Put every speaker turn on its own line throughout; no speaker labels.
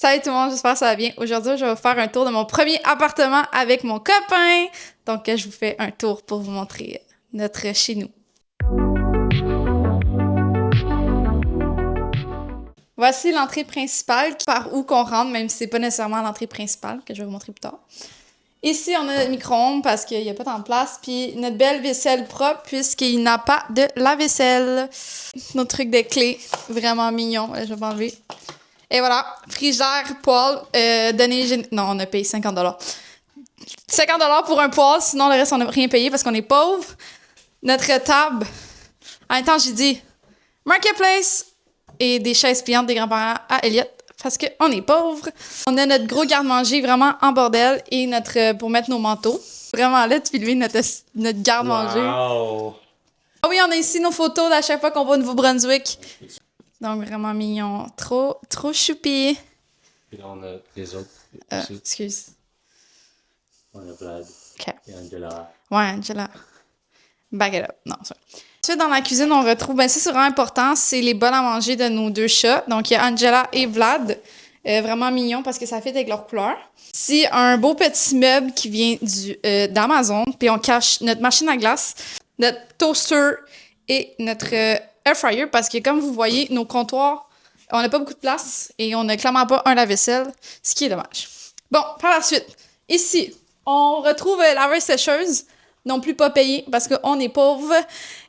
Salut tout le monde, j'espère que ça va bien. Aujourd'hui, je vais vous faire un tour de mon premier appartement avec mon copain. Donc, je vous fais un tour pour vous montrer notre chez nous. Voici l'entrée principale, par où qu'on rentre, même si c'est pas nécessairement l'entrée principale, que je vais vous montrer plus tard. Ici, on a notre micro-ondes parce qu'il n'y a pas tant de place, puis notre belle vaisselle propre puisqu'il n'a pas de lave-vaisselle. Notre truc de clé, vraiment mignon. Je vais m'enlever. Et voilà, frigidaire, poêle, non, on a payé 50 $. 50 $ pour un poêle, sinon le reste, on n'a rien payé parce qu'on est pauvre. Notre table, en même temps, j'ai dit Marketplace et des chaises pliantes des grands-parents à Elliott parce qu'on est pauvre. On a notre gros garde-manger vraiment en bordel et notre pour mettre nos manteaux. Vraiment là, tu filmes notre garde-manger.
Wow!
Ah oui, on a ici nos photos d'à chaque fois qu'on va au Nouveau-Brunswick. Donc, vraiment mignon. Trop choupi.
Puis là, on a les autres.
Excuse.
On a Vlad.
OK.
Et Angela.
Ouais, Angela. Back it up. Non, ça. Ensuite, dans la cuisine, on retrouve... Ben, ça, c'est vraiment important. C'est les bols à manger de nos deux chats. Donc, il y a Angela et Vlad. Vraiment mignon parce que ça fait avec leur couleur. Ici, un beau petit meuble qui vient d'Amazon. Puis, on cache notre machine à glace, notre toaster et notre air fryer parce que, comme vous voyez, nos comptoirs, on n'a pas beaucoup de place et on n'a clairement pas un lave-vaisselle, ce qui est dommage. Bon, par la suite, ici, on retrouve laveuse sécheuse, non plus pas payée parce qu'on est pauvre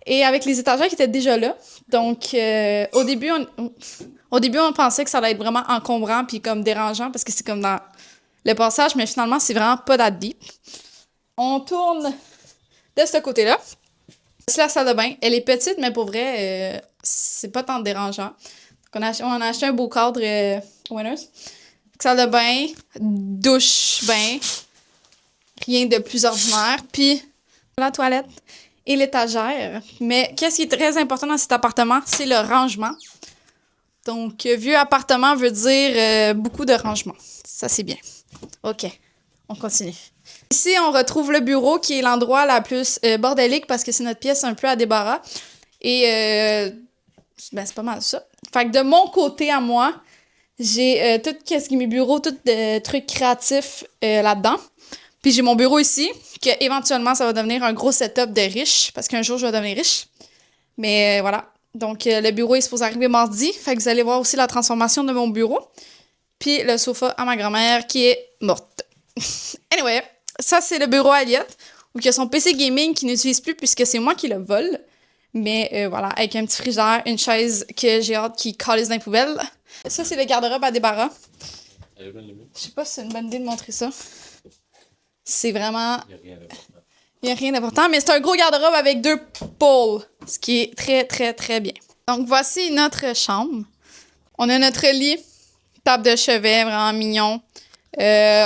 et avec les étagères qui étaient déjà là. Donc, au début, on pensait que ça allait être vraiment encombrant puis comme dérangeant parce que c'est comme dans le passage, mais finalement, c'est vraiment pas that deep. On tourne de ce côté-là. C'est la salle de bain. Elle est petite, mais pour vrai, c'est pas tant dérangeant. Donc on a acheté un beau cadre Winners. Salle de bain, douche, bain. Rien de plus ordinaire. Puis la toilette et l'étagère. Mais qu'est-ce qui est très important dans cet appartement? C'est le rangement. Donc, vieux appartement veut dire beaucoup de rangement. Ça, c'est bien. OK, on continue. Ici, on retrouve le bureau qui est l'endroit la plus bordélique parce que c'est notre pièce un peu à débarras. Et ben, c'est pas mal ça. Fait que de mon côté à moi, j'ai tout ce qui est mes bureaux, tout trucs créatifs là-dedans. Puis j'ai mon bureau ici, que éventuellement ça va devenir un gros setup de riche, parce qu'un jour je vais devenir riche. Mais voilà. Donc le bureau est supposé arriver mardi. Fait que vous allez voir aussi la transformation de mon bureau. Puis le sofa à ma grand-mère qui est morte. Anyway. Ça, c'est le bureau à Elliott, où il y a son PC gaming qu'il n'utilise plus puisque c'est moi qui le vole. Mais voilà, avec un petit frigidaire, une chaise que j'ai hâte qui calisse dans les poubelles. Ça, c'est le garde-robe à débarras. Je sais pas si c'est une bonne idée de montrer ça. C'est vraiment... Il n'y a rien d'important, mais c'est un gros garde-robe avec 2 pôles, ce qui est très, très, très bien. Donc, voici notre chambre. On a notre lit, table de chevet, vraiment mignon.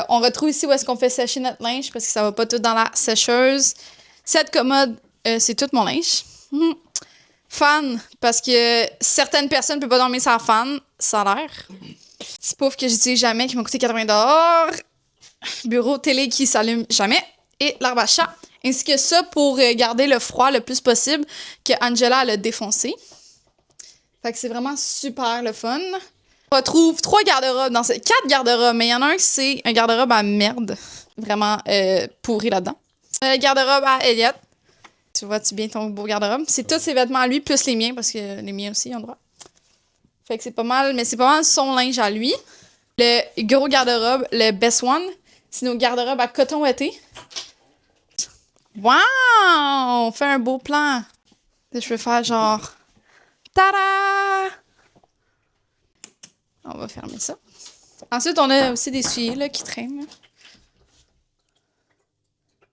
On retrouve ici où est-ce qu'on fait sécher notre linge parce que ça va pas tout dans la sécheuse. Cette commode, c'est tout mon linge. Fan, parce que certaines personnes ne peuvent pas dormir sans fan. Ça a l'air. Petit pouf que j'utilise jamais, qui m'a coûté 80 $. Bureau télé qui s'allume jamais. Et l'arbre à chat. Ainsi que ça pour garder le froid le plus possible que Angela a défoncé. Fait que c'est vraiment super le fun. On retrouve 3 garde-robes dans 4 garde-robes, mais il y en a un qui c'est un garde-robe à merde. Vraiment pourri là-dedans. Garde-robe à Elliott. Tu vois-tu bien ton beau garde-robe? C'est tous ses vêtements à lui, plus les miens, parce que les miens aussi ont droit. Fait que c'est pas mal, mais c'est pas mal son linge à lui. Le gros garde-robe, le best one, c'est nos garde-robes à coton ouaté. Wow! On fait un beau plan. Là, je vais faire genre... Tada! On va fermer ça. Ensuite, on a aussi des souliers là, qui traînent. Là.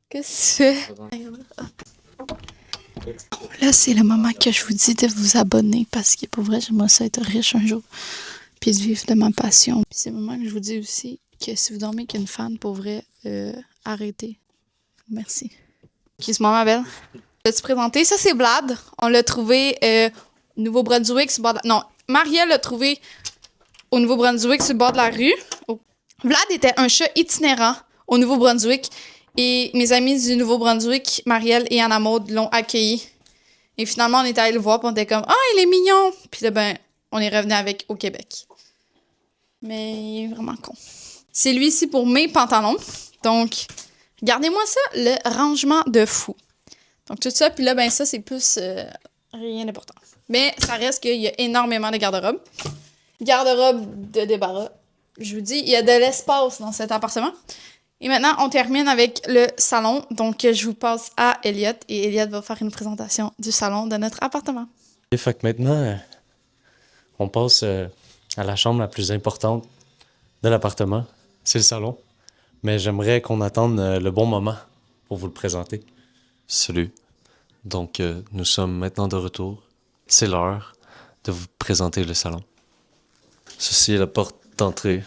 Qu'est-ce que tu fais? Là, c'est le moment que je vous dis de vous abonner parce que pour vrai, j'aimerais ça être riche un jour. Puis de vivre de ma passion. Puis c'est le moment que je vous dis aussi que si vous dormez qu'une fan, pour vrai, arrêtez. Merci. Qui se ma belle? L'as-tu présenté? Ça, c'est Vlad. On l'a trouvé au Nouveau-Brunswick. Non, Marielle l'a trouvé au Nouveau-Brunswick, sur le bord de la rue. Vlad était un chat itinérant au Nouveau-Brunswick. Et mes amis du Nouveau-Brunswick, Marielle et Anna Maud, l'ont accueilli. Et finalement, on est allé le voir, puis on était comme « Ah, il est mignon! » Puis là, ben, on est revenu avec au Québec. Mais il est vraiment con. C'est lui ici pour mes pantalons. Donc, regardez-moi ça, le rangement de fou. Donc, tout ça, puis là, ben ça, c'est plus rien d'important. Mais ça reste qu'il y a énormément de garde-robes. Garde-robe de débarras. Je vous dis, il y a de l'espace dans cet appartement. Et maintenant, on termine avec le salon. Donc, je vous passe à Elliot. Et Elliot va faire une présentation du salon de notre appartement.
Et fait que maintenant, on passe à la chambre la plus importante de l'appartement. C'est le salon. Mais j'aimerais qu'on attende le bon moment pour vous le présenter. Salut. Donc, nous sommes maintenant de retour. C'est l'heure de vous présenter le salon. Ceci est la porte d'entrée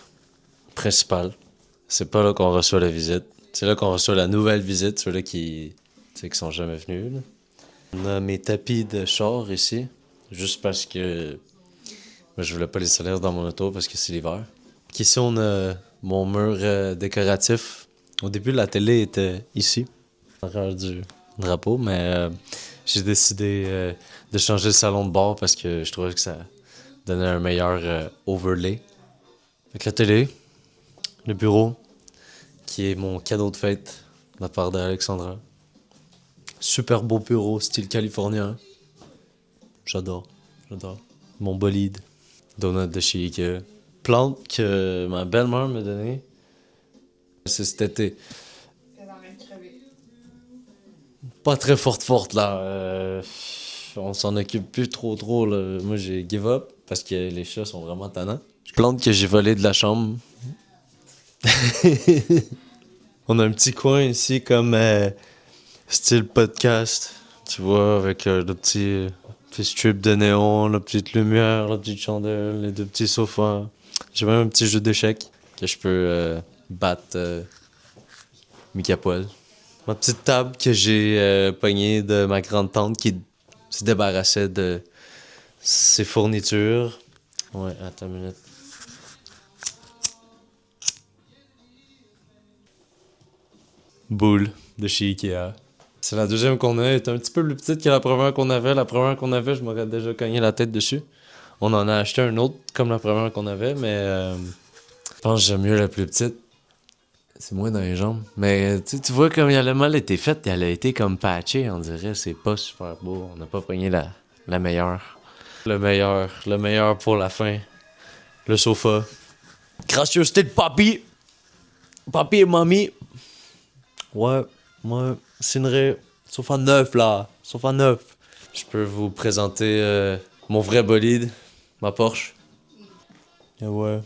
principale. C'est pas là qu'on reçoit la visite. C'est là qu'on reçoit la nouvelle visite, ceux-là qui sont jamais venus. Là. On a mes tapis de char ici, juste parce que je voulais pas les salir dans mon auto parce que c'est l'hiver. Puis ici, on a mon mur décoratif. Au début, la télé était ici, en arrière du drapeau, mais j'ai décidé de changer le salon de bord parce que je trouvais que ça donnait un meilleur overlay. Avec la télé, le bureau, qui est mon cadeau de fête de la part d'Alexandra. Super beau bureau, style californien. J'adore. Mon bolide. Donut de chez Ikea. Plante que ma belle-mère m'a donnée. C'est cet été. Pas très forte là. On s'en occupe plus trop là. Moi j'ai give up parce que les chats sont vraiment tannants. Plante que j'ai volée de la chambre. On a un petit coin ici comme style podcast. Tu vois, avec le petit strip de néon, la petite lumière, la petite chandelle, les deux petits sofas. J'ai même un petit jeu d'échecs que je peux battre Mickey à poil. Ma petite table que j'ai pognée de ma grande-tante qui se débarrassait de ses fournitures. Ouais, attends une minute. Boule de chez Ikea. C'est la deuxième qu'on a. Elle est un petit peu plus petite que la première qu'on avait. La première qu'on avait, je m'aurais déjà cogné la tête dessus. On en a acheté un autre comme la première qu'on avait, mais je pense que j'aime mieux la plus petite. C'est moins dans les jambes. Mais tu vois comme elle a mal été faite, elle a été comme patchée, on dirait. C'est pas super beau. On n'a pas pogné la meilleure. Le meilleur pour la fin. Le sofa. Gracieuseté de papy. Papy et mamie. Ouais, signerai. Sofa neuf, là. Sofa neuf. Je peux vous présenter mon vrai bolide, ma Porsche. Et ouais.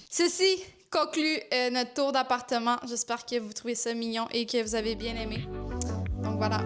Ceci conclut notre tour d'appartement. J'espère que vous trouvez ça mignon et que vous avez bien aimé. Donc voilà.